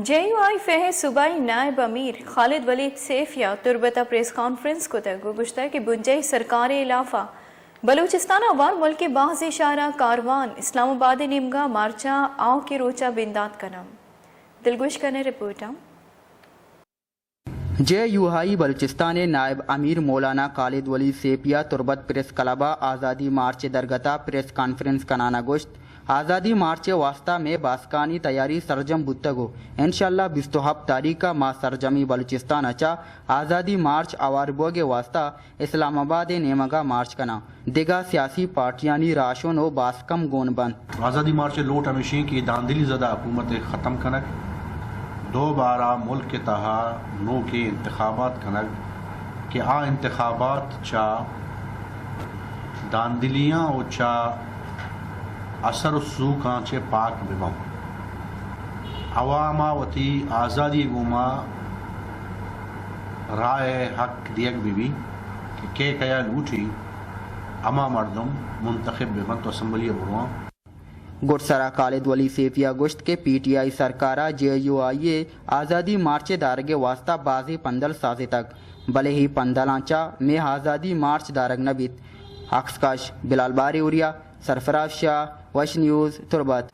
JUI فہ صوبائی نائب امیر خالد ولید سیفیا تربتا press conference کو تک گشتہ کہ بنجئی سرکار علاقہ بلوچستان اور ملک کے بعض اشارہ کاروان اسلام آباد نمگا مارچا آؤ کے روچا بندات کنم دلگوش کرنے رپورٹا JUI بلوچستان نائب امیر مولانا خالد ولید سیفیا تربت پریس کلبہ آزادی مارچ درگتا پریس کانفرنس کنانا گوشت آزادی مارچ واسطہ میں باسکانی تیاری سرجم بتگو انشاءاللہ 27 تاریخ کا ماہ سرجمی بلوچستان اچا آزادی مارچ اوار بوگے واسطہ اسلام آباد نیمگا مارچ کنا دیگا سیاسی پارٹیانی راشون و باسکم گون بند آزادی مارچ لوٹ ہمیشہ کی داندلی زدہ حکومت ختم کنک دوبارہ ملک کے تہا نو کے انتخابات کنک کہ آ انتخابات چا داندلیاں و چا اثر سو کانچے پاک بمو عواما وتی آزادی گوما رائے حق دیگ بھی کہ کیا لوٹی اما مردم منتخب بمن تو اسمبلی بروان گرسرا خالد ولی سیفیا گشت کے PTI سرکارہ JUI آزادی مارچ دارگ واسطہ بازی پندل سازی تک بلے ہی پندلانچا میں آزادی مارچ دارگ نبیت اکسکاش بلال باری اوریا سرفراز شاہ وش نیوز تربت